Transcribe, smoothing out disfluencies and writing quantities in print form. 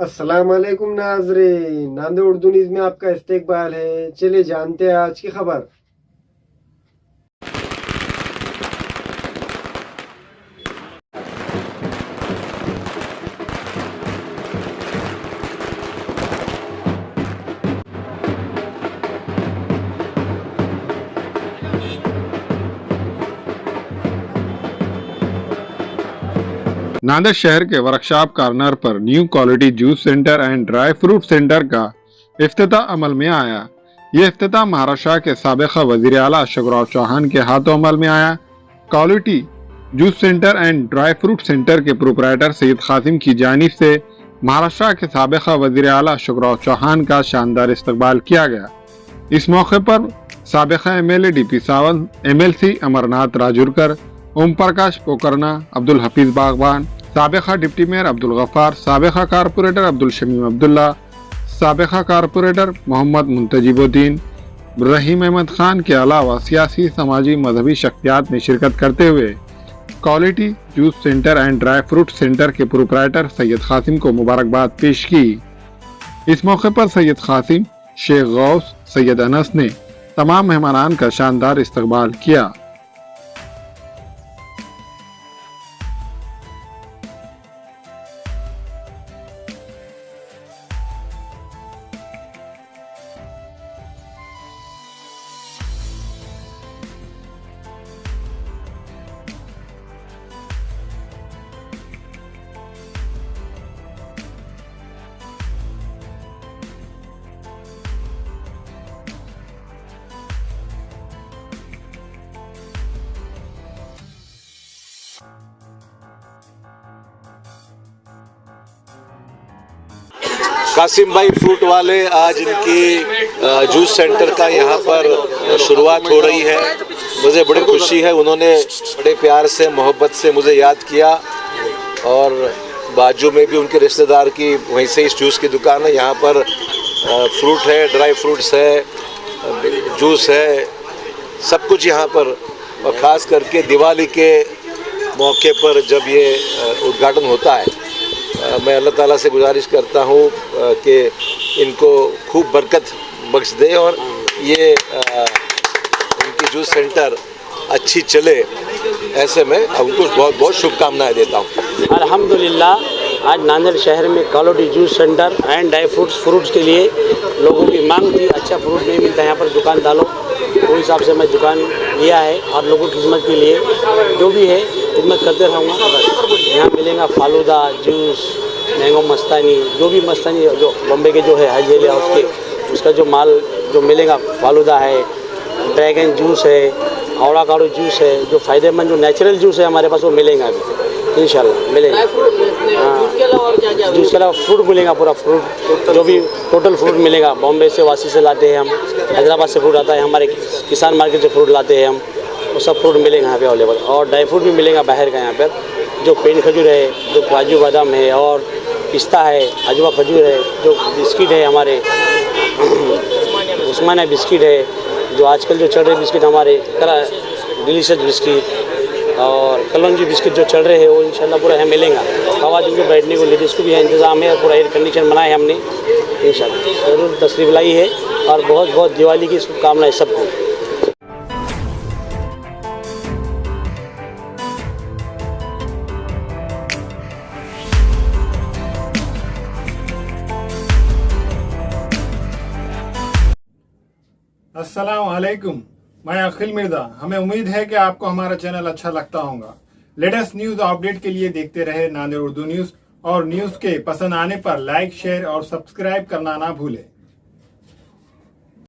अस्सलाम वालेकुम नाज़रीन, नांदेड़ उर्दू न्यूज़ में आपका इस्तकबाल है। चलिए जानते हैं आज की खबर। नांदेड़ शहर के वर्कशॉप कॉर्नर पर new quality juice centre and dry fruit centre का इफ्तिताह अमल में आया। ये इफ्तिताह महाराष्ट्र के साबिक़ा वज़ीर आला अशोक चौहान के हाथों अमल में आया। Quality juice centre and dry fruit centre के प्रोपराइटर सैयद कासिम की जानिब से महाराष्ट्र के साबिक़ा वज़ीर आला अशोक चौहान का शानदार इस्तकबाल किया गया। इस मौके पर साबिक़ा MLA DP Sawant, MLC Amarnath Rajurkar, Om Prakash Pokarna, Abdul Hafeez Bagwan, साबिक़ा डिप्टी मेयर अब्दुल गफ्फार, साबिक़ा कारपोरेटर अब्दुल शमीम अब्दुल्ला, साबिक़ा कारपोरेटर मोहम्मद मुंतजिबुद्दीन, रहीम अहमद खान के अलावा सियासी, समाजी, मजहबी शख्सियात ने शिरकत करते हुए quality juice centre and dry fruit centre के प्रोपराइटर सैयद कासिम को मुबारकबाद पेश की। इस मौके पर सैयद कासिम, शेख गौस, सैयद अनस ने तमाम मेहमानान का शानदार इस्तकबाल किया। कासिम भाई फ्रूट वाले आज इनकी जूस सेंटर का यहाँ पर शुरुआत हो रही है। मुझे बड़ी खुशी है, उन्होंने बड़े प्यार से, मोहब्बत से मुझे याद किया और बाजू में भी उनके रिश्तेदार की वहीं से इस जूस की दुकान है। यहाँ पर फ्रूट है, ड्राई फ्रूट्स है, जूस है, सब कुछ यहाँ पर। और ख़ास करके दिवाली के मौके पर जब ये उद्घाटन होता है, मैं अल्लाह ताला से गुजारिश करता हूँ कि इनको खूब बरकत बख्श दे और ये इनकी जूस सेंटर अच्छी चले, ऐसे में उनको बहुत बहुत शुभकामनाएं देता हूँ। अल्हम्दुलिल्लाह आज नांदेड़ शहर में quality juice centre and dry fruits के लिए लोगों की मांग थी। अच्छा फ्रूट नहीं मिलता यहाँ पर, दुकान डालो, उस हिसाब से मैं दुकान लिया है और लोगों की खिदमत के लिए जो भी है खिदमत करते रहूँगा। बस यहाँ मिलेगा फालूदा, जूस, मैंगो मस्तानी, जो भी मस्तानी जो बॉम्बे के जो है हाईजेल हाउस के, उसका जो माल जो मिलेगा, फालूदा है, ड्रैगन जूस है, आवड़ा काड़ू जूस है, जो फ़ायदेमंद जो नेचुरल जूस है हमारे पास वो मिलेगा अभी इंशाल्लाह मिलेगा। हाँ, जूस के अलावा फ्रूट मिलेगा, पूरा फ्रूट जो भी टोटल फ्रूट मिलेगा। बॉम्बे से, वासी से लाते हैं हम, हैदराबाद से फ्रूट आता है, हमारे किसान मार्केट से फ्रूट लाते हैं हम, वो सब फ्रूट मिलेगा यहाँ पे अवेलेबल। और ड्राई फ्रूट भी मिलेगा बाहर का यहाँ पर, जो पेन खजूर है, जो काजू बादाम है और पिस्ता है, अजवा खजूर है, जो बिस्किट है हमारे उस्मानिया बिस्किट है, जो आजकल जो चल रहे बिस्किट हमारे डिलीशियस बिस्किट और कलौंजी बिस्किट जो चल रहे हैं वो इंशाल्लाह पूरा यहाँ मिलेगा। ख़वातीन को बैठने को, लेडीज़ को भी यहाँ इंतज़ाम है और पूरा एयर कंडीशन बनाया है हमने। इंशाल्लाह ज़रूर तशरीफ़ लाई है और बहुत बहुत दिवाली की शुभकामनाएं सबको। अस्सलाम वालेकुम, मैं अखिल मिर्जा। हमें उम्मीद है कि आपको हमारा चैनल अच्छा लगता होगा। लेटेस्ट न्यूज़ अपडेट के लिए देखते रहे नांदेड़ उर्दू न्यूज़, और न्यूज़ के पसंद आने पर लाइक, शेयर और सब्सक्राइब करना ना भूलें।